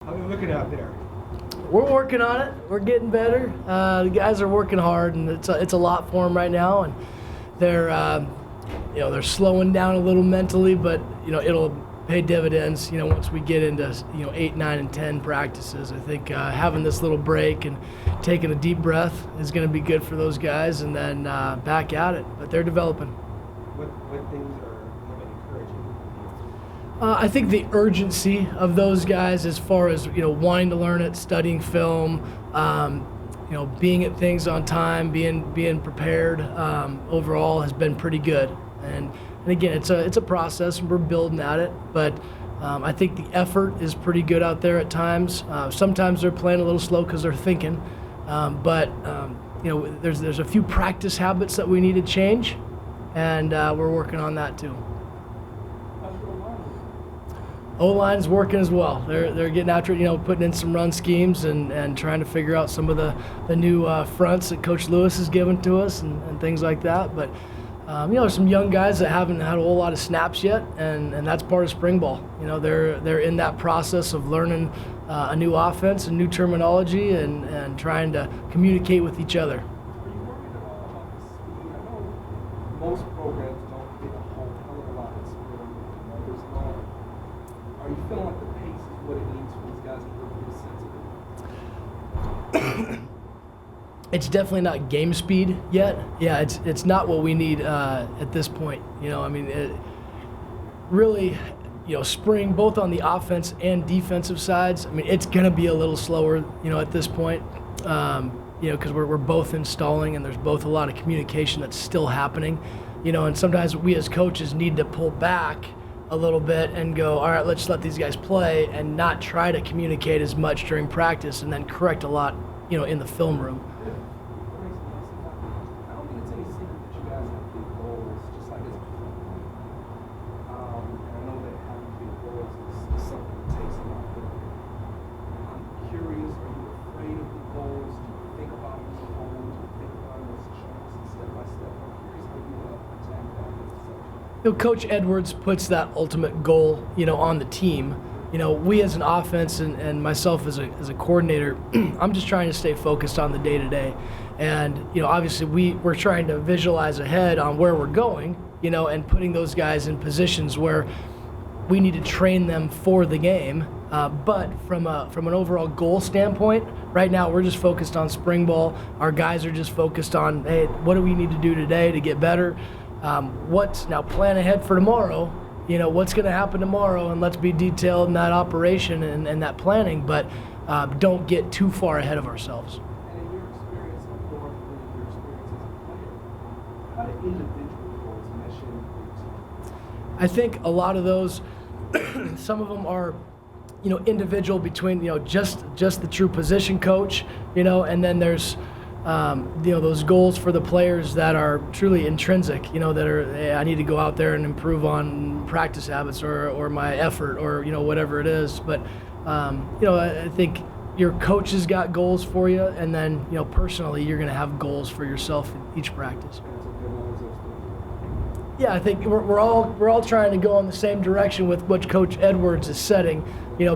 How are you looking out there? We're working on it. We're getting better. The guys are working hard, and it's a lot for them right now. And they're slowing down a little mentally, but it'll pay dividends. Once we get into 8, 9, and 10 practices, I think having this little break and taking a deep breath is going to be good for those guys, and then back at it. But they're developing. What things are encouraging? I think the urgency of those guys, as far as wanting to learn it, studying film, being at things on time, being prepared, overall has been pretty good. And again, it's a process, and we're building at it. But I think the effort is pretty good out there at times. Sometimes they're playing a little slow because they're thinking. But there's a few practice habits that we need to change, and we're working on that too. O-line's working as well. They're getting after it, putting in some run schemes and trying to figure out some of the new fronts that Coach Lewis has given to us and things like that. But there's some young guys that haven't had a whole lot of snaps yet, and that's part of spring ball. They're in that process of learning a new offense and new terminology and trying to communicate with each other. Are you worried at all about the speed? I know most programs don't get a whole hell of a lot of speed. There's a lot. Are you feeling like the pace is what it needs for these guys to really be sensitive? It's definitely not game speed yet. Yeah, it's not what we need at this point. Really, spring both on the offense and defensive sides. It's gonna be a little slower, at this point. Because we're both installing, and there's both a lot of communication that's still happening. And sometimes we as coaches need to pull back a little bit and go, all right, let's let these guys play and not try to communicate as much during practice, and then correct a lot, in the film room. I don't think it's any secret that you guys have big goals, just like as a football. And I know that having big goals is something that takes a lot. But I'm curious, are you afraid of the goals? Do you think about them as a whole? Do you think about them as chunks and step by step? I'm curious how you attack that as a subject. Coach Edwards puts that ultimate goal, on the team. We as an offense and myself as a coordinator, I'm just trying to stay focused on the day-to-day. And, obviously we're trying to visualize ahead on where we're going, and putting those guys in positions where we need to train them for the game. But from an overall goal standpoint, right now we're just focused on spring ball. Our guys are just focused on, hey, what do we need to do today to get better? Now plan ahead for tomorrow. What's going to happen tomorrow, and let's be detailed in that operation and that planning, but don't get too far ahead of ourselves. And in your experience of North, and your experience as a player, how do individual goals mesh in with your team? I think a lot of those, some of them are, individual between, just the true position coach, and then there's, those goals for the players that are truly intrinsic, that are, hey, I need to go out there and improve on practice habits or my effort or, whatever it is. But, I think your coach has got goals for you, and then, personally, you're going to have goals for yourself in each practice. Yeah, I think we're all trying to go in the same direction with what Coach Edwards is setting,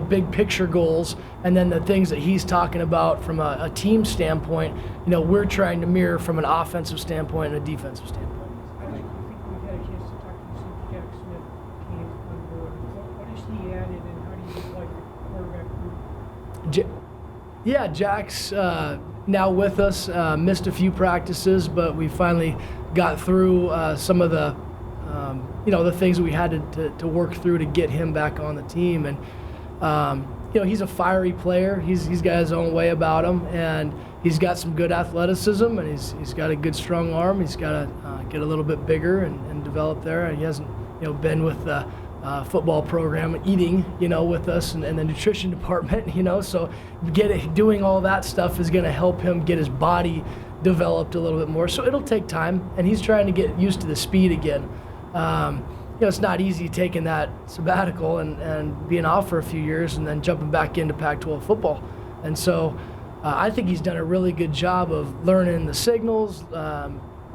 big picture goals, and then the things that he's talking about from a team standpoint, we're trying to mirror from an offensive standpoint and a defensive standpoint. I think we've had a chance to talk to some Jack Smith came on board. What has he added, and how do you like the quarterback group? Jack's now with us, missed a few practices, but we finally got through some of the the things that we had to work through to get him back on the team. And he's a fiery player. He's got his own way about him, and he's got some good athleticism, and he's got a good strong arm. He's got to get a little bit bigger and develop there. And he hasn't been with the football program eating with us and the nutrition department. So doing all that stuff is going to help him get his body developed a little bit more. So it'll take time, and he's trying to get used to the speed again. It's not easy taking that sabbatical and being off for a few years and then jumping back into Pac-12 football. And so I think he's done a really good job of learning the signals,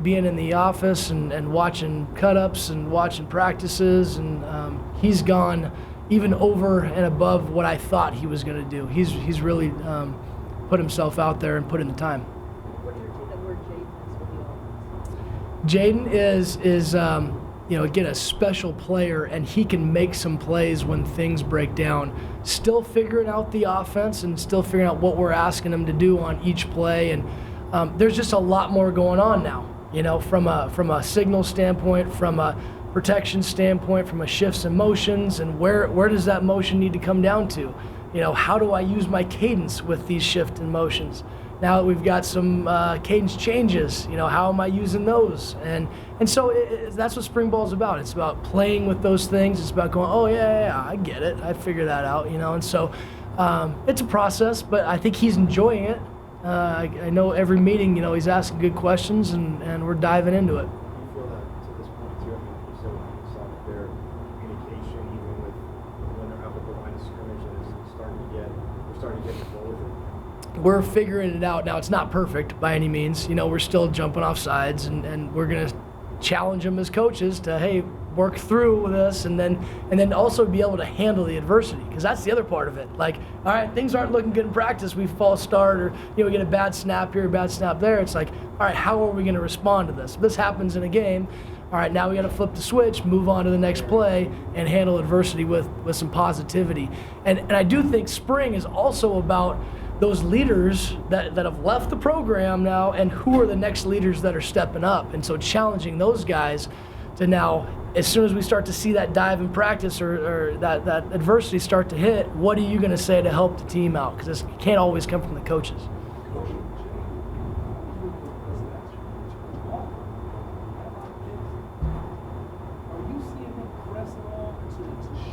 being in the office and watching cut-ups and watching practices. And he's gone, even over and above what I thought he was going to do. He's really put himself out there and put in the time. What do you think the word Jaden is for the offense? Jaden is again, a special player, and he can make some plays when things break down. Still figuring out the offense and still figuring out what we're asking him to do on each play. And there's just a lot more going on now, from a signal standpoint, from a protection standpoint, from a shifts and motions, and where does that motion need to come down to? How do I use my cadence with these shift and motions? Now that we've got some cadence changes, how am I using those? And so that's what spring ball is about. It's about playing with those things. It's about going, oh yeah, I get it. I figured that out, And so it's a process, but I think he's enjoying it. I know every meeting, he's asking good questions, and we're diving into it. Do you feel that to this point, too, you said you saw that their communication, even with when they're up at the line of scrimmage, is starting to get the flow with it? We're figuring it out now. It's not perfect by any means. We're still jumping off sides, and we're going to challenge them as coaches to, hey, work through this, and then also be able to handle the adversity, because that's the other part of it. Like, all right, things aren't looking good in practice. We false start, or we get a bad snap here, a bad snap there. It's like, all right, how are we going to respond to this? If this happens in a game, all right, now we got to flip the switch, move on to the next play, and handle adversity with some positivity. And I do think spring is also about those leaders that have left the program now, and who are the next leaders that are stepping up. And so challenging those guys to now, as soon as we start to see that dive in practice or that adversity start to hit, what are you going to say to help the team out? Because it can't always come from the coaches. Are you seeing him press at all to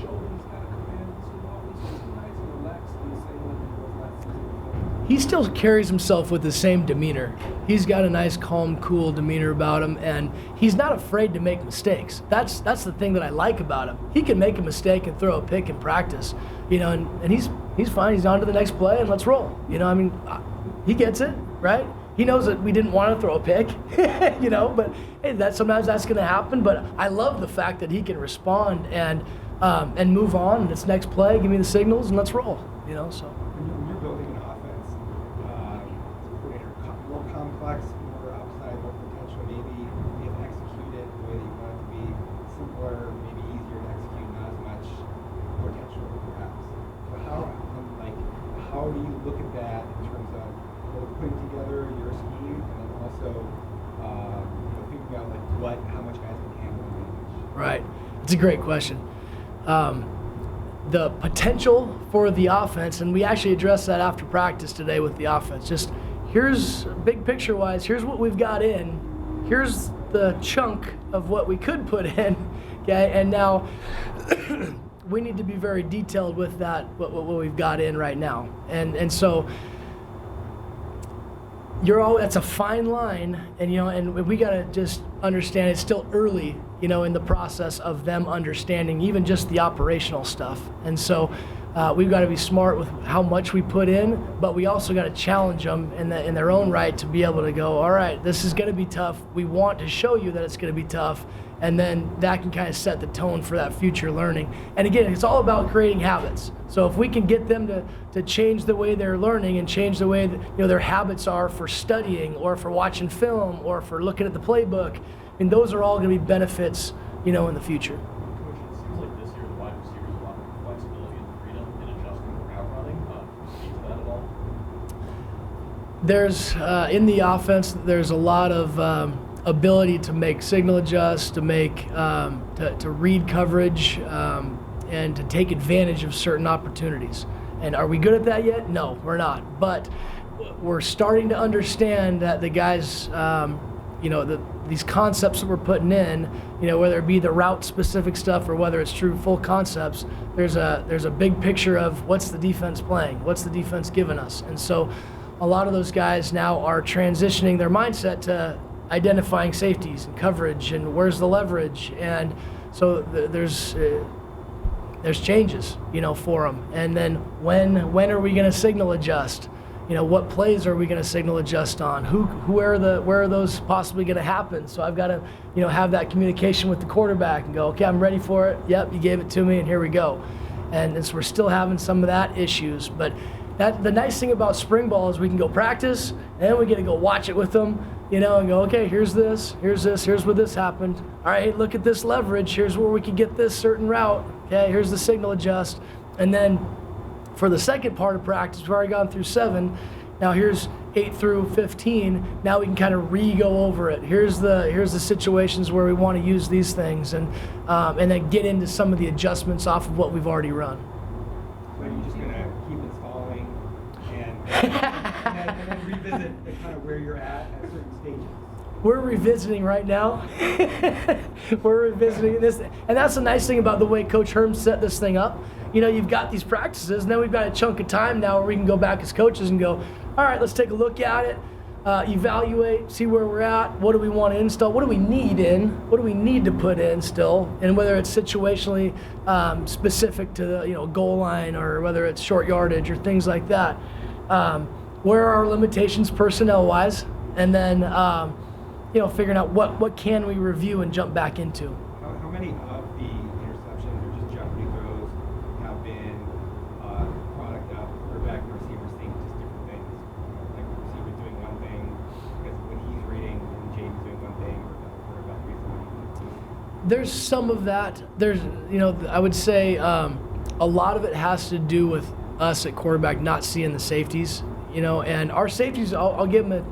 show that he's got a command of this offense? He's too nice and relaxed in the same way he was last season. He still carries himself with the same demeanor. He's got a nice, calm, cool demeanor about him, and he's not afraid to make mistakes. That's the thing that I like about him. He can make a mistake and throw a pick in practice, and he's fine. He's on to the next play, and let's roll. He gets it, right? He knows that we didn't want to throw a pick, but hey, sometimes that's going to happen. But I love the fact that he can respond and move on. And it's next play, give me the signals, and let's roll. So. When you're building an offense, more complex, more upside, more potential, maybe if executed the way that you want it to be, simpler, maybe easier to execute, not as much potential perhaps. But how do you look at that in terms of putting together your scheme, and then also thinking about how much guys can handle and manage? Right. It's a great question. The potential for the offense, and we actually addressed that after practice today with the offense. Just here's big picture wise, here's what we've got in, here's the chunk of what we could put in, okay? And now we need to be very detailed with that, what we've got in right now. And so that's a fine line, and we got to just understand it's still early, in the process of them understanding even just the operational stuff. And so we've got to be smart with how much we put in, but we also got to challenge them in their own right to be able to go, all right, this is going to be tough. We want to show you that it's going to be tough, and then that can kind of set the tone for that future learning. And again, it's all about creating habits. So if we can get them to change the way they're learning and change the way that their habits are for studying or for watching film or for looking at the playbook, those are all going to be benefits, in the future. Coach, it seems like this year the wide receivers have a lot more flexibility and freedom in adjusting route running. Can you speak to that at all? There's in the offense, there's a lot of ability to make signal adjust, to make to read coverage, and to take advantage of certain opportunities. And are we good at that yet? No, we're not. But we're starting to understand that the guys, these concepts that we're putting in, whether it be the route specific stuff or whether it's true full concepts, there's a big picture of what's the defense playing, what's the defense giving us. And so a lot of those guys now are transitioning their mindset to identifying safeties and coverage and where's the leverage. And so there's changes, for them. And then when are we going to signal adjust? What plays are we going to signal adjust on? Where are those possibly going to happen? So I've got to, have that communication with the quarterback and go, okay, I'm ready for it. Yep, you gave it to me, and here we go. and so we're still having some of that issues. But the nice thing about spring ball is we can go practice, and then we get to go watch it with them, and go, okay, here's this, here's where this happened. All right, hey, look at this leverage. Here's where we could get this certain route. Okay, here's the signal adjust. And then for the second part of practice, we've already gone through 7. Now here's 8 through 15. Now we can kind of re-go over it. Here's the situations where we want to use these things, and then get into some of the adjustments off of what we've already run. So you're just gonna keep installing and then revisit the kind of where you're at certain stages. We're revisiting right now. We're revisiting this, and that's the nice thing about the way Coach Herm set this thing up. You've got these practices, and then we've got a chunk of time now where we can go back as coaches and go, all right, let's take a look at it, evaluate, see where we're at, what do we want to install, what do we need in, what do we need to put in still, and whether it's situationally specific to the goal line, or whether it's short yardage or things like that. Where are our limitations personnel-wise, and then figuring out what can we review and jump back into. How many of the interceptions or just jeopardy throws have been product of quarterback and receivers saying just different things? Like the receiver doing one thing because when he's reading and James doing one thing, or the quarterback reads something. There's some of that. There's, I would say a lot of it has to do with us at quarterback not seeing the safeties, and our safeties, I'll give them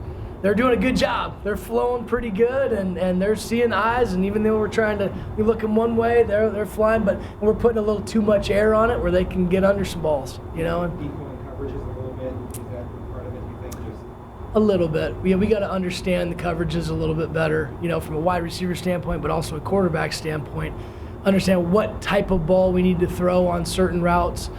they're doing a good job. They're flowing pretty good, and they're seeing eyes, and even though we're trying to be looking one way, they're flying, but we're putting a little too much air on it where they can get under some balls, And Equal in coverages a little bit. Is that part of it, you think? Just a little bit. We got to understand the coverages a little bit better, from a wide receiver standpoint, but also a quarterback standpoint. Understand what type of ball we need to throw on certain routes,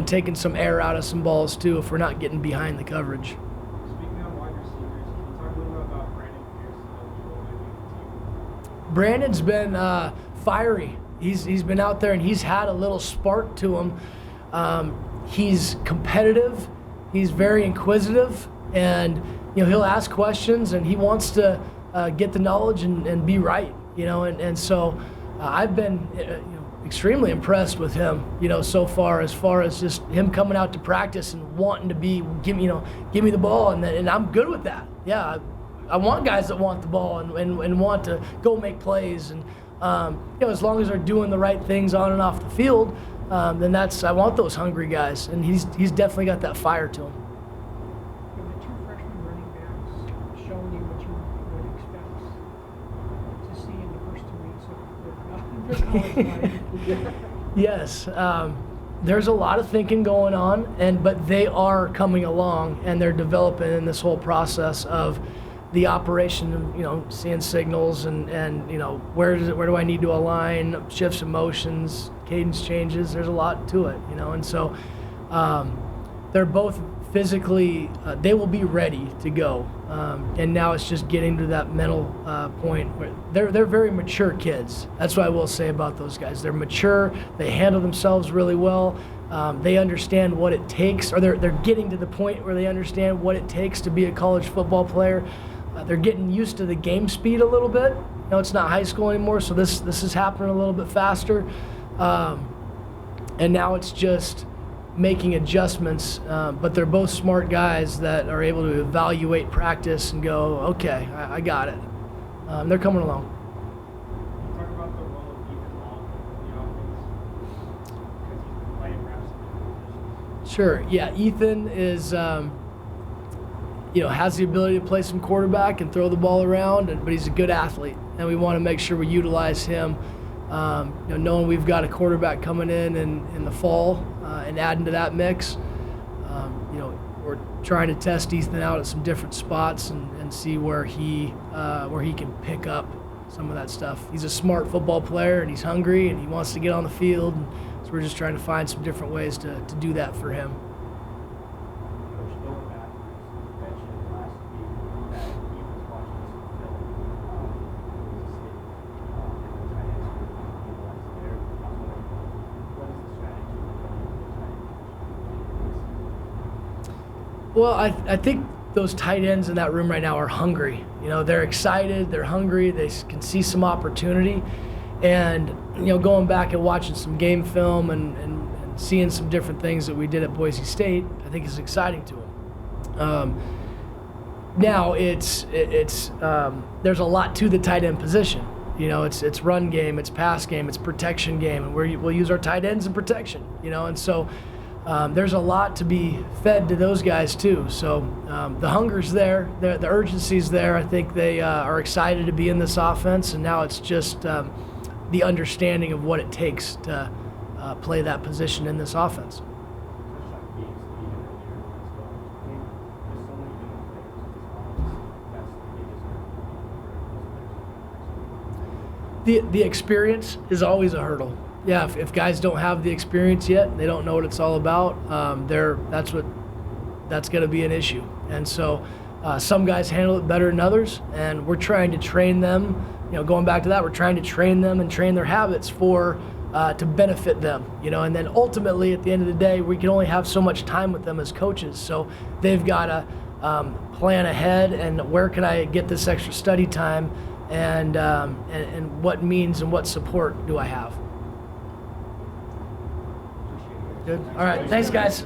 taking some air out of some balls too if we're not getting behind the coverage. Speaking on wide receivers, can you talk a little bit about Brandon Pierce and what might be the team? Brandon's been fiery. He's been out there and he's had a little spark to him. He's competitive. He's very inquisitive, and he'll ask questions, and he wants to get the knowledge and be right. So I've been extremely impressed with him. So far as just him coming out to practice and wanting to give me the ball, and I'm good with that. Yeah, I want guys that want the ball and want to go make plays, and as long as they're doing the right things on and off the field, then I want those hungry guys, and he's definitely got that fire to him. Have the 2 freshman running backs shown you what you would expect to see in the first 2 weeks of their college life? Yes, there's a lot of thinking going on, but they are coming along, and they're developing in this whole process of the operation, seeing signals and where do I need to align, shifts and motions, cadence changes. There's a lot to it, and so they're both physically, they will be ready to go, and now it's just getting to that mental point where they're very mature kids. That's what I will say about those guys. They're mature. They handle themselves really well. They understand what it takes, or they're getting to the point where they understand what it takes to be a college football player. They're getting used to the game speed a little bit. It's not high school anymore, so this is happening a little bit faster. And now it's just making adjustments, but they're both smart guys that are able to evaluate practice and go, okay, I got it. They're coming along. Can you talk about the role of Ethan Long in the offense? Because he's been playing reps in different positions. Sure. Yeah, Ethan is, has the ability to play some quarterback and throw the ball around, but he's a good athlete, and we want to make sure we utilize him. Knowing we've got a quarterback coming in the fall and adding to that mix, we're trying to test Ethan out at some different spots and see where he can pick up some of that stuff. He's a smart football player, and he's hungry, and he wants to get on the field, and so we're just trying to find some different ways to do that for him. Coach Novak mentioned last week that he was watching some film and tight ends were being utilized there. I was wondering, what is the strategy for tight ends? Well, I think those tight ends in that room right now are hungry. They're excited, they're hungry, they can see some opportunity, And going back and watching some game film and seeing some different things that we did at Boise State, I think is exciting to him. Now it's there's a lot to the tight end position. It's run game, it's pass game, it's protection game, and we'll use our tight ends in protection. And so there's a lot to be fed to those guys too. So the hunger's there, the urgency's there. I think they are excited to be in this offense, and now it's just the understanding of what it takes to play that position in this offense. The experience is always a hurdle. Yeah, if guys don't have the experience yet, they don't know what it's all about. That's going to be an issue. And so some guys handle it better than others, and we're trying to train them. Going back to that, we're trying to train them and train their habits to benefit them. And then ultimately, at the end of the day, we can only have so much time with them as coaches. So they've got to plan ahead and where can I get this extra study time, and what means and what support do I have. Good. All right. Thanks, guys.